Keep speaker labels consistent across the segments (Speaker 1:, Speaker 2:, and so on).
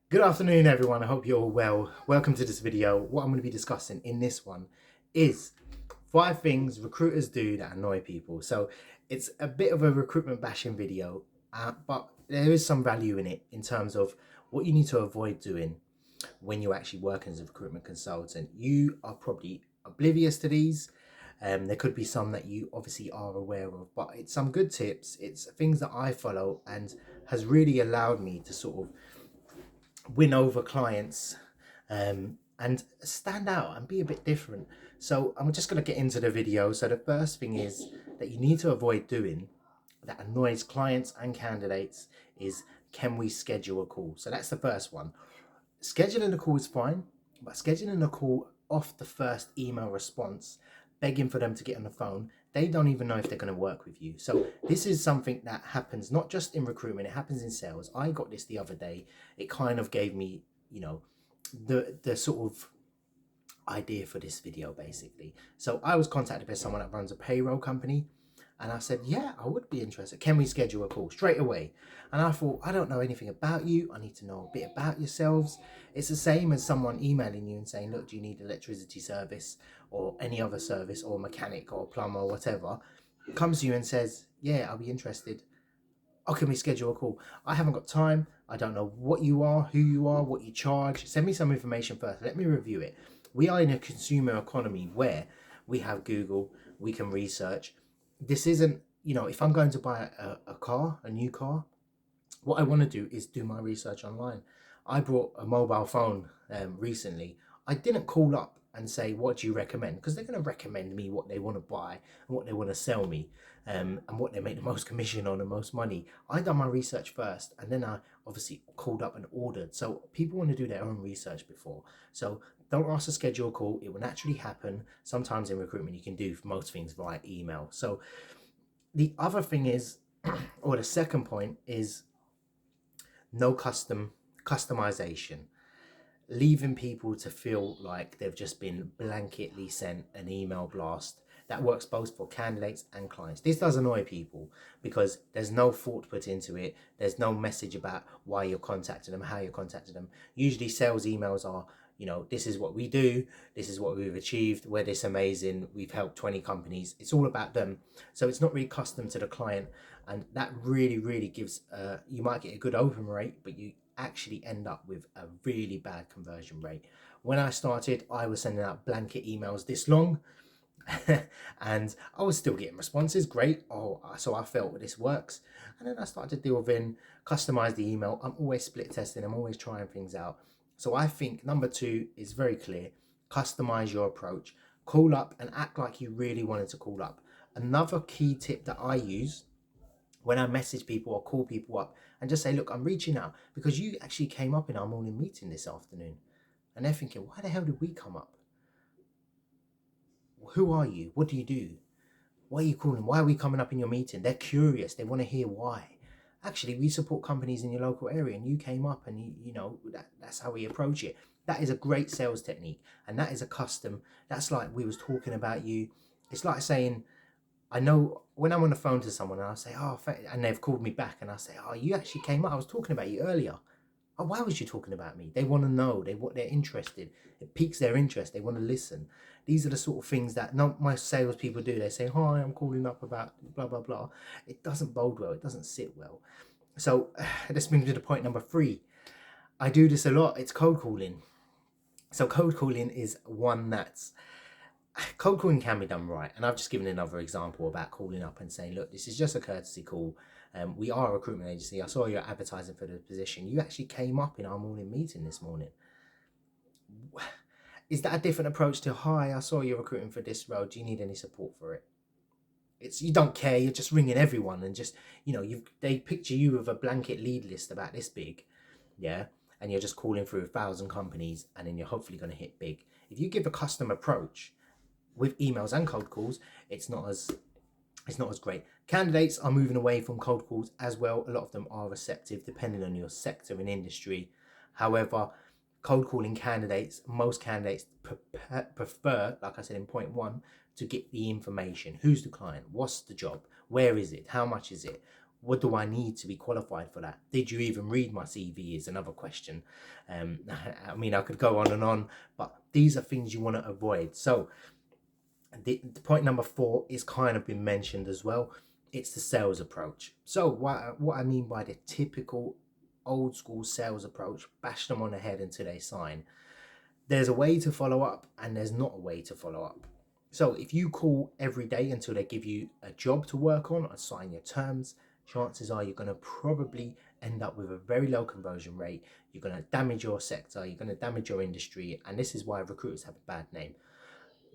Speaker 1: Good afternoon, everyone. I hope you're all well. Welcome to this video. What I'm going to be discussing in this one is 5 things recruiters do that annoy people. So it's a bit of a recruitment bashing video, but there is some value in it in terms of what you need to avoid doing when you're actually working as a recruitment consultant. You are probably oblivious to these. There could be some that you obviously are aware of, but it's some good tips. It's things that I follow and has really allowed me to sort of win over clients, and stand out and be a bit different. So I'm just going to get into the video. So the first thing is that you need to avoid doing that annoys clients and candidates is, can we schedule a call? So that's the first one. Scheduling a call is fine, but scheduling a call off the first email response, begging for them to get on the phone, they don't even know if they're going to work with you. So this is something that happens not just in recruitment, it happens in sales. I got this the other day. It kind of gave me, the sort of idea for this video basically. So I was contacted by someone that runs a payroll company, and I said, yeah, I would be interested. Can we schedule a call straight away? And I thought, I don't know anything about you. I need to know a bit about yourselves. It's the same as someone emailing you and saying, look, do you need electricity service or any other service or mechanic or plumber or whatever? Comes to you and says, yeah, I'll be interested. Oh, can we schedule a call? I haven't got time. I don't know what you are, who you are, what you charge. Send me some information first. Let me review it. We are in a consumer economy where we have Google, we can research. This isn't, if I'm going to buy a car, a new car, what I want to do is do my research online. I bought a mobile phone recently. I didn't call up and say, what do you recommend? Because they're going to recommend me what they want to buy and what they want to sell me, and what they make the most commission on and most money. I done my research first, and then I obviously called up and ordered. So people want to do their own research before. So don't ask to schedule a call. It will naturally happen. Sometimes in recruitment, you can do most things via email. So the other thing is, or the second point is, no customization, leaving people to feel like they've just been blanketly sent an email blast. That works both for candidates and clients. This does annoy people because there's no thought put into it. There's no message about why you're contacting them, how you're contacting them. Usually sales emails are, this is what we do, this is what we've achieved, we're this amazing, we've helped 20 companies. It's all about them. So it's not really custom to the client, and that really, really gives, you might get a good open rate, but you actually end up with a really bad conversion rate. When I started, I was sending out blanket emails this long, and I was still getting responses. Great. Oh, so I felt, well, this works. And then I started to deal with in customize the email. I'm always split testing. I'm always trying things out. So I think number 2 is very clear. Customize your approach. Call up and act like you really wanted to call up. Another key tip that I use when I message people or call people up and just say, look, I'm reaching out because you actually came up in our morning meeting this afternoon. And they're thinking, why the hell did we come up? Who are you? What do you do? Why are you calling? Why are we coming up in your meeting? They're curious. They want to hear why. Actually, we support companies in your local area, and you came up, and that's how we approach it. That is a great sales technique, and that is a custom. That's like we was talking about you. It's like saying, I know when I'm on the phone to someone and I say, oh, and they've called me back, and I say, oh, you actually came up. I was talking about you earlier. Oh, why was you talking about me? They want to know. They're interested. It piques their interest. They want to listen. These are the sort of things that not my salespeople do. They say, "Hi, I'm calling up about blah blah blah." It doesn't bode well. It doesn't sit well. So this brings me to point number 3. I do this a lot. It's cold calling. So cold calling is one that's, cold calling can be done right. And I've just given another example about calling up and saying, look, this is just a courtesy call. We are a recruitment agency. I saw you're advertising for the position. You actually came up in our morning meeting this morning. Is that a different approach to, hi, I saw you're recruiting for this role. Do you need any support for it? It's, you don't care. You're just ringing everyone and just, they picture you with a blanket lead list about this big. Yeah. And you're just calling through 1,000 companies, and then you're hopefully going to hit big. If you give a custom approach with emails and cold calls, it's not as great. Candidates are moving away from cold calls as well. A lot of them are receptive depending on your sector and industry. However, cold calling candidates, most candidates prefer, like I said in point 1, to get the information. Who's the client? What's the job? Where is it? How much is it? What do I need to be qualified for that? Did you even read my CV is another question. I mean, I could go on and on, but these are things you want to avoid. So the point number 4 is kind of been mentioned as well. It's the sales approach. So what I mean by the typical old school sales approach, bash them on the head until they sign. There's a way to follow up and there's not a way to follow up. So if you call every day until they give you a job to work on or sign your terms, chances are you're going to probably end up with a very low conversion rate. You're going to damage your sector, you're going to damage your industry, and this is why recruiters have a bad name.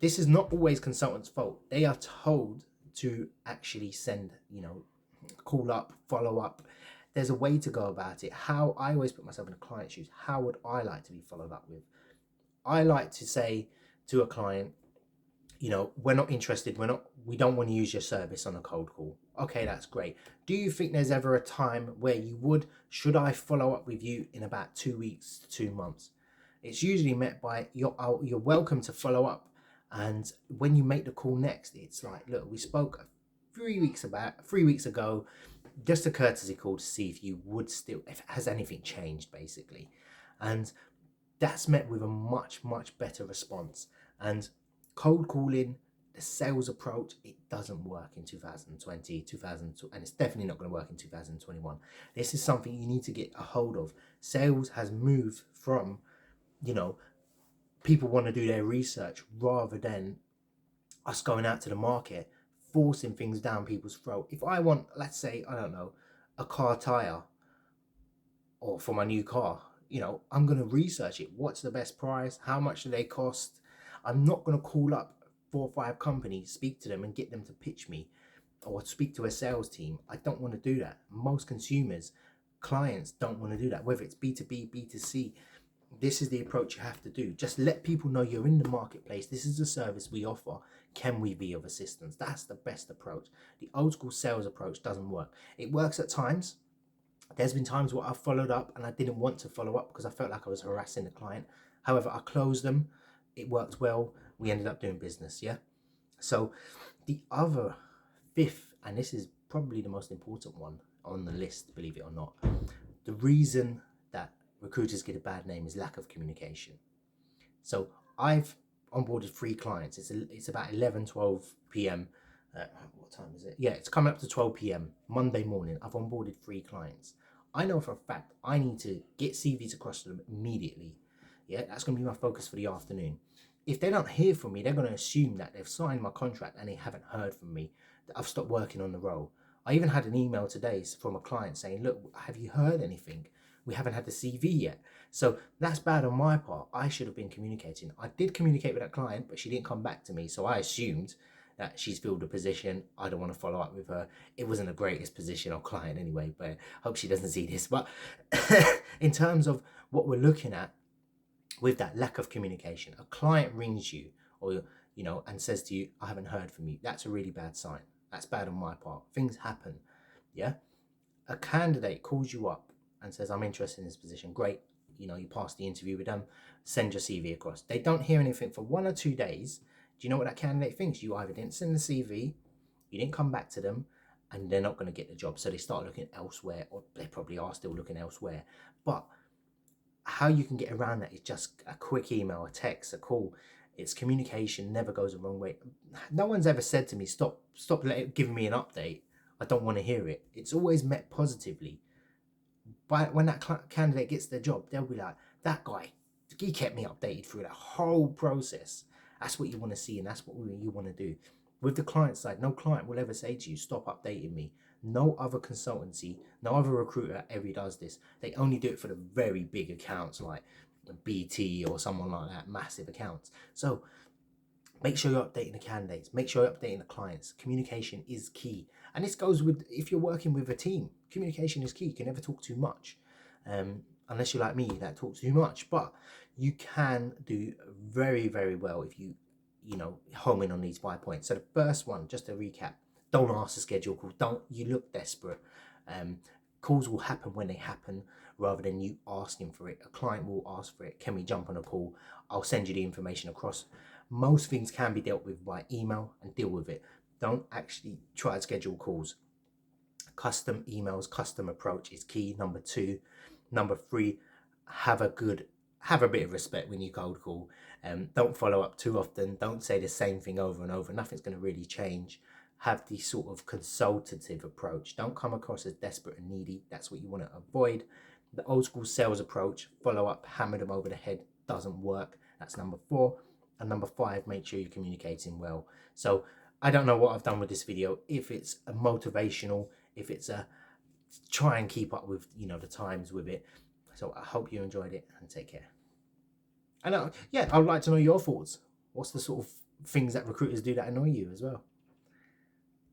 Speaker 1: This is not always consultants' fault. They are told to actually send, call up, follow up. There's a way to go about it. How I always put myself in a client's shoes. How would I like to be followed up with? I like to say to a client, we're not interested. We don't want to use your service on a cold call. Okay, that's great. Do you think there's ever a time where should I follow up with you in about 2 weeks to 2 months? It's usually met by you're welcome to follow up. And when you make the call next, it's like, look, we spoke 3 weeks ago, just a courtesy call to see if has anything changed, basically. And that's met with a much, much better response. And cold calling, the sales approach, it doesn't work in 2020, and it's definitely not going to work in 2021. This is something you need to get a hold of. Sales has moved from, people want to do their research rather than us going out to the market, forcing things down people's throat. If I want, let's say, I don't know, a car tire or for my new car, I'm going to research it. What's the best price? How much do they cost? I'm not going to call up 4 or 5 companies, speak to them and get them to pitch me or speak to a sales team. I don't want to do that. Most consumers, clients don't want to do that, whether it's B2B, B2C. This is the approach you have to do. Just let people know you're in the marketplace. This is the service we offer. Can we be of assistance? That's the best approach. The old school sales approach doesn't work. It works at times. There's been times where I've followed up and I didn't want to follow up because I felt like I was harassing the client. However, I closed them. It worked well. We ended up doing business, yeah? So the other 5th, and this is probably the most important one on the list, believe it or not, the reason that recruiters get a bad name is lack of communication. So I've onboarded 3 clients. It's about 11-12 p.m. What time is it? Yeah, it's coming up to 12 p.m. Monday morning. I've onboarded 3 clients. I know for a fact I need to get CVs across to them immediately. Yeah, that's going to be my focus for the afternoon. If they don't hear from me, they're going to assume that they've signed my contract and they haven't heard from me, that I've stopped working on the role. I even had an email today from a client saying, look, have you heard anything? We haven't had the CV yet. So that's bad on my part. I should have been communicating. I did communicate with that client, but she didn't come back to me. So I assumed that she's filled the position. I don't want to follow up with her. It wasn't the greatest position or client anyway, but I hope she doesn't see this. But in terms of what we're looking at with that lack of communication, a client rings you or, and says to you, I haven't heard from you. That's a really bad sign. That's bad on my part. Things happen. Yeah. A candidate calls you up and says, I'm interested in this position. Great. You pass the interview with them, send your CV across. They don't hear anything for 1 or 2 days. Do you know what that candidate thinks? You either didn't send the CV, you didn't come back to them, and they're not going to get the job. So they start looking elsewhere, or they probably are still looking elsewhere. But how you can get around that is just a quick email, a text, a call. It's communication, never goes the wrong way. No one's ever said to me, stop giving me an update. I don't want to hear it. It's always met positively. But when that candidate gets their job, they'll be like, that guy, he kept me updated through that whole process. That's what you want to see, and that's what you want to do. With the client side, no client will ever say to you, stop updating me. No other consultancy, no other recruiter ever does this. They only do it for the very big accounts like BT or someone like that, massive accounts. So make sure you're updating the candidates. Make sure you're updating the clients. Communication is key. And this goes with, if you're working with a team, communication is key. You can never talk too much. Unless you're like me, that talks too much. But you can do very, very well if you home in on these 5 points. So the first one, just to recap, don't ask to schedule calls. Don't you look desperate. Calls will happen when they happen rather than you asking for it. A client will ask for it. Can we jump on a call? I'll send you the information across. Most things can be dealt with by email, and deal with it. Don't actually try to schedule calls. custom emails, custom approach is key. Number 2. Number 3, have a bit of respect when you cold call. Don't follow up too often. Don't say the same thing over and over. Nothing's going to really change. Have the sort of consultative approach. Don't come across as desperate and needy. That's what you want to avoid. The old school sales approach, follow up, hammer them over the head, doesn't work. That's number 4. And number 5, make sure you're communicating well. So I don't know what I've done with this video, if it's a motivational, if it's a try and keep up with, the times with it. So I hope you enjoyed it, and take care. And yeah, I'd like to know your thoughts. What's the sort of things that recruiters do that annoy you as well?